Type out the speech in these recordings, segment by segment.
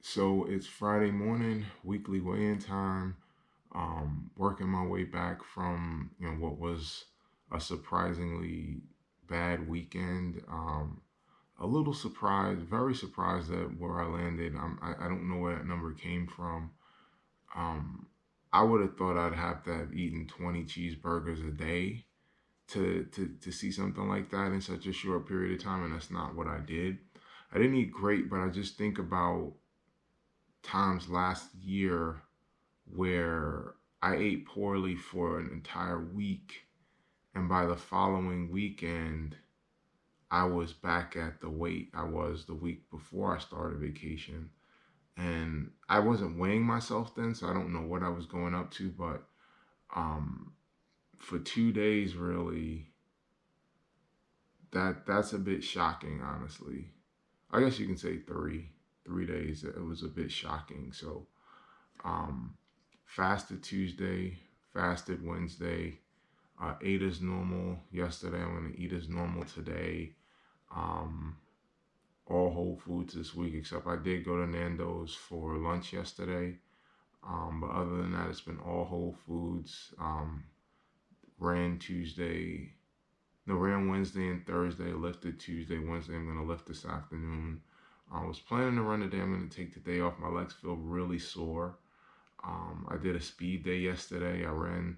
So it's Friday morning, weekly weigh-in time. Working my way back from what was a surprisingly bad weekend. A little surprised, very surprised at where I landed. I don't know where that number came from. Um, I would have thought I'd have to have eaten 20 cheeseburgers a day to see something like that in such a short period of time, and that's not what I did. I didn't eat great, but I just think about times last year where I ate poorly for an entire week, and by the following weekend, I was back at the weight I was the week before I started vacation. And I wasn't weighing myself then, so I don't know what I was going up to, but um, for 2 days, really, that's a bit shocking, honestly. I guess you can say 3 days. It was a bit shocking. So um, fasted Tuesday, fasted Wednesday, ate as normal yesterday. I'm gonna eat as normal today. Um, all Whole Foods this week, except I did go to Nando's for lunch yesterday. But other than that, it's been all Whole Foods. Ran Tuesday, no, ran Wednesday and Thursday. Lifted Tuesday, Wednesday. I'm gonna lift this afternoon. I was planning to run today. I'm gonna take the day off. My legs feel really sore. I did a speed day yesterday. I ran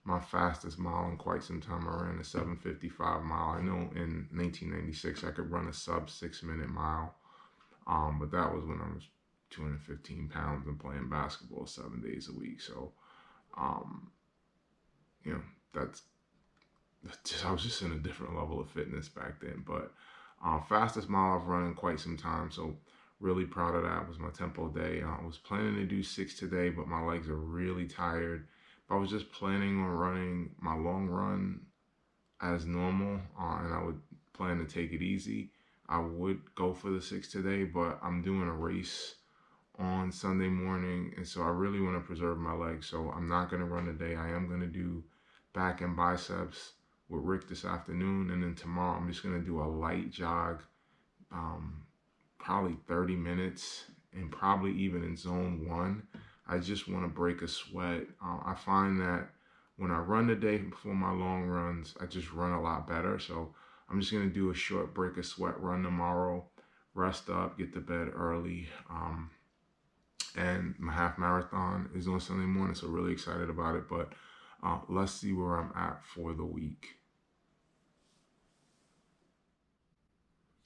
my fastest mile in quite some time. I ran a 7:55 mile. I know in 1996 I could run a sub 6 minute mile, but that was when I was 215 pounds and playing basketball 7 days a week. So, um, you know, I was just in a different level of fitness back then. But fastest mile I've run in quite some time. So really proud of that. It was my tempo day. I was planning to do 6 today, but my legs are really tired. But I was just planning on running my long run as normal, and I would plan to take it easy. I would go for the 6 today, but I'm doing a race on Sunday morning, and so I really want to preserve my legs. So I'm not going to run today. I am going to do back and biceps with Rick this afternoon, and then tomorrow I'm just going to do a light jog, um, probably 30 minutes, and probably even in zone one. I just want to break a sweat. I find that when I run the day before my long runs, I just run a lot better. So I'm just going to do a short break a sweat run tomorrow, rest up, get to bed early. And my half marathon is on Sunday morning, so really excited about it. But let's see where I'm at for the week.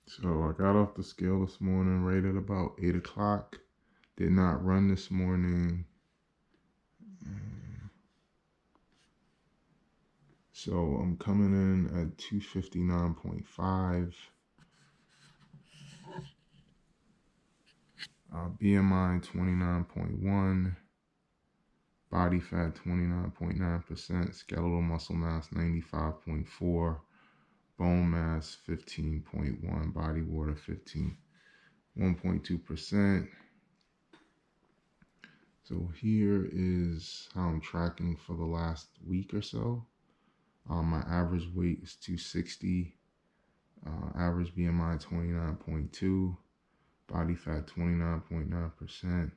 So I got off the scale this morning right at about 8 o'clock. Did not run this morning. So I'm coming in at 259.5. BMI 29.1. Body fat 29.9%. Skeletal muscle mass 95.4. Bone mass 15.1. Body water 1.2%. So here is how I'm tracking for the last week or so. My average weight is 260. Average BMI 29.2. Body fat 29.9%.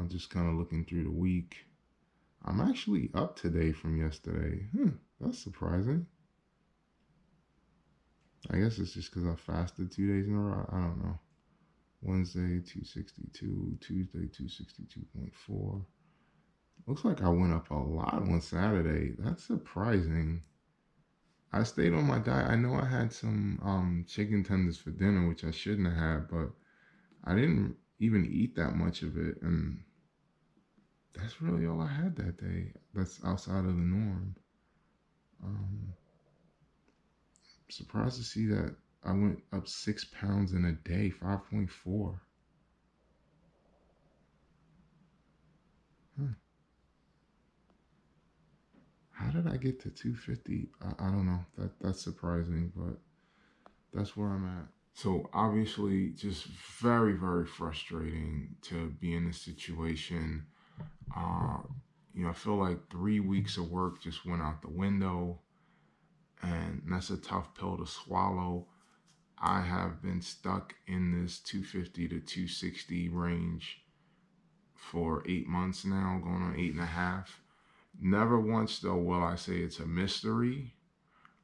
Just kind of looking through the week. I'm actually up today from yesterday. That's surprising. I guess it's just because I fasted 2 days in a row. I don't know. Wednesday 262, Tuesday 262.4. Looks like I went up a lot on Saturday. That's surprising. I stayed on my diet. I know I had some chicken tenders for dinner, which I shouldn't have had, but I didn't even eat that much of it, and that's really all I had that day. That's outside of the norm. Um, Surprised to see that I went up 6 pounds in a day, 5.4. Huh. How did I get to 250? I don't know. That's surprising, but that's where I'm at. So obviously, just very, very frustrating to be in this situation. Uh, I feel like 3 weeks of work just went out the window, and that's a tough pill to swallow. I have been stuck in this 250 to 260 range for 8 months now, going on 8.5. Never once, though, will I say it's a mystery.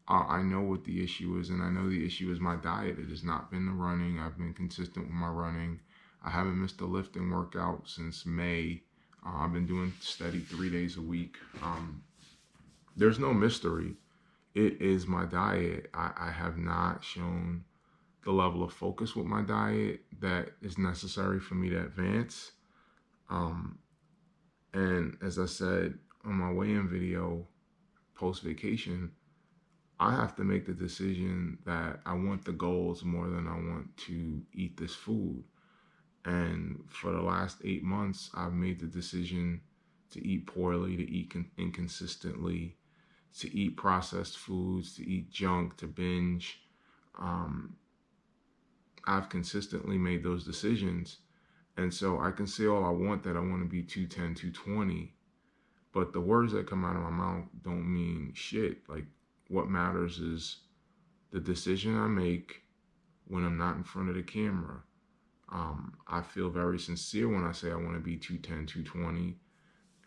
I know what the issue is, and I know the issue is my diet. It has not been the running. I've been consistent with my running. I haven't missed a lifting workout since May. I've been doing steady 3 days a week. There's no mystery. It is my diet. I have not shown the level of focus with my diet that is necessary for me to advance. Um, and as I said on my weigh-in video post vacation, I have to make the decision that I want the goals more than I want to eat this food. And for the last 8 months, I've made the decision to eat poorly, to eat inconsistently, to eat processed foods, to eat junk, to binge. Um, I've consistently made those decisions. And so I can say all I want that I want to be 210, 220, but the words that come out of my mouth don't mean shit. Like, what matters is the decision I make when I'm not in front of the camera. I feel very sincere when I say I want to be 210, 220,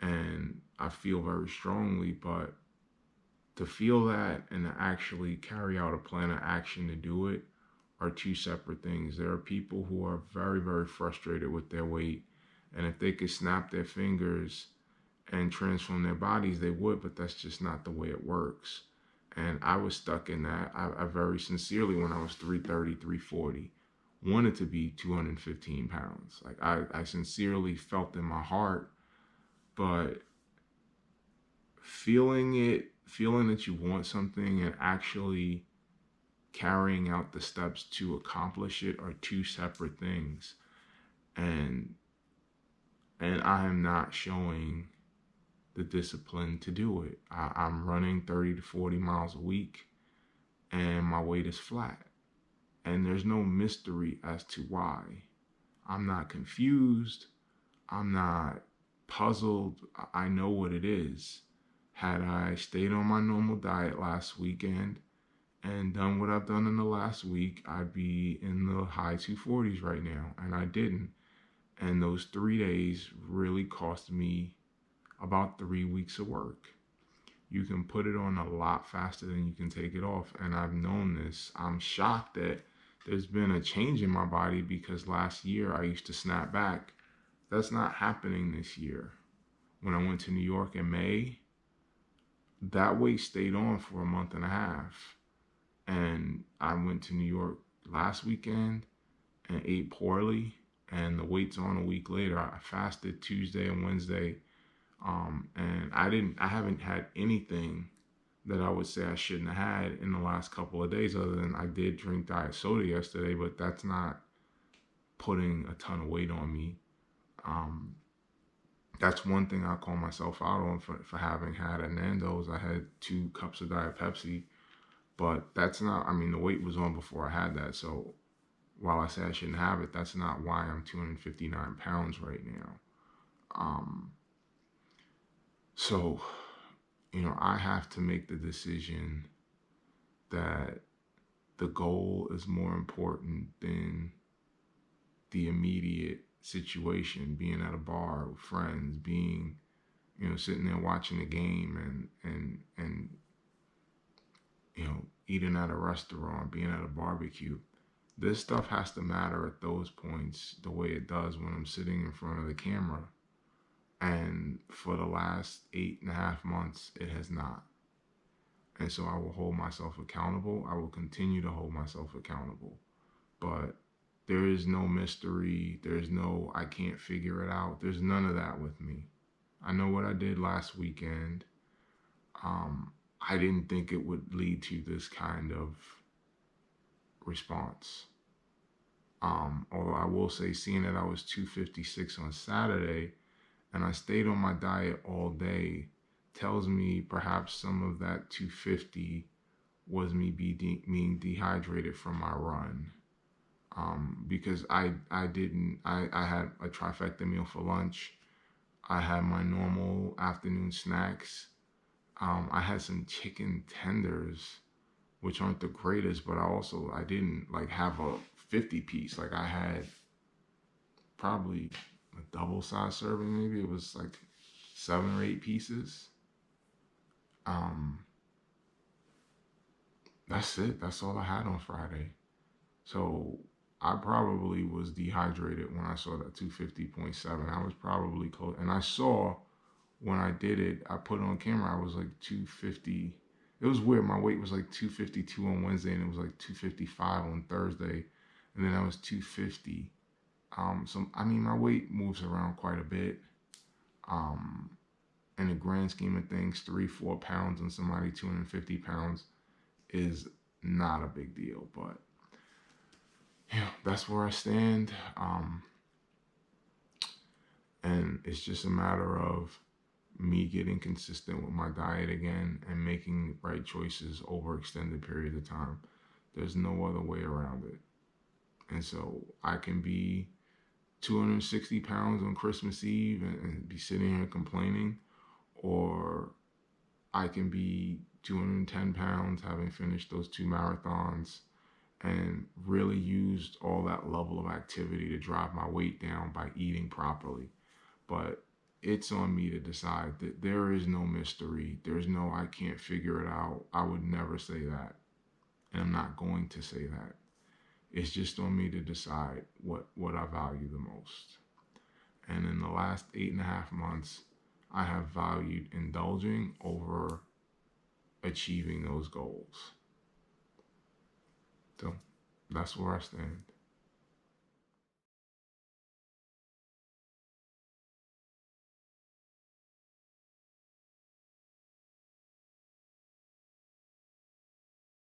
and I feel very strongly, but to feel that and to actually carry out a plan of action to do it are two separate things. There are people who are very, very frustrated with their weight, and if they could snap their fingers and transform their bodies, they would, but that's just not the way it works. And I was stuck in that. I very sincerely, when I was 330, 340, wanted to be 215 pounds. Like, I sincerely felt in my heart, but feeling that you want something and actually carrying out the steps to accomplish it are two separate things. And I am not showing the discipline to do it. I'm running 30 to 40 miles a week and my weight is flat. And there's no mystery as to why. I'm not confused. I'm not puzzled. I know what it is. Had I stayed on my normal diet last weekend and done what I've done in the last week, I'd be in the high 240s right now. And I didn't. And those 3 days really cost me about 3 weeks of work. You can put it on a lot faster than you can take it off. And I've known this. I'm shocked that there's been a change in my body, because last year I used to snap back. That's not happening this year. When I went to New York in May, that weight stayed on for a month and a half. And I went to New York last weekend and ate poorly, and the weight's on a week later. I fasted Tuesday and Wednesday. And I haven't had anything that I would say I shouldn't have had in the last couple of days, other than I did drink diet soda yesterday, but that's not putting a ton of weight on me. That's one thing I call myself out on for having had a Nando's. I had 2 cups of Diet Pepsi, but that's not, I mean, the weight was on before I had that. So while I say I shouldn't have it, that's not why I'm 259 pounds right now. So, I have to make the decision that the goal is more important than the immediate situation, being at a bar with friends, being, sitting there watching the game and eating at a restaurant, being at a barbecue. This stuff has to matter at those points the way it does when I'm sitting in front of the camera. And for the last 8.5 months, it has not. And so I will hold myself accountable. I will continue to hold myself accountable. But there is no mystery. There's no, I can't figure it out. There's none of that with me. I know what I did last weekend. I didn't think it would lead to this kind of response. Although I will say, seeing that I was 256 on Saturday and I stayed on my diet all day, tells me perhaps some of that 250 was me being dehydrated from my run. Because I had a trifecta meal for lunch. I had my normal afternoon snacks. I had some chicken tenders which aren't the greatest, but I didn't like have a 50 piece. Like I had probably a double size serving, maybe it was like 7 or 8 pieces. Um, that's it. That's all I had on Friday. So I probably was dehydrated when I saw that 250.7. I was probably close. And I saw when I did it, I put it on camera, I was like 250. It was weird. My weight was like 252 on Wednesday and it was like 255 on Thursday. And then I was 250. So, I mean, my weight moves around quite a bit. Um, in the grand scheme of things, 3, 4 pounds on somebody 250 pounds is not a big deal. But yeah, that's where I stand. And it's just a matter of me getting consistent with my diet again and making right choices over extended periods of time. There's no other way around it. And so I can be 260 pounds on Christmas Eve and be sitting here complaining, or I can be 210 pounds having finished those 2 marathons and really used all that level of activity to drive my weight down by eating properly. But it's on me to decide. That there is no mystery. There's no I can't figure it out. I would never say that. And I'm not going to say that. It's just on me to decide what I value the most. And in the last 8.5 months, I have valued indulging over achieving those goals. So that's where I stand.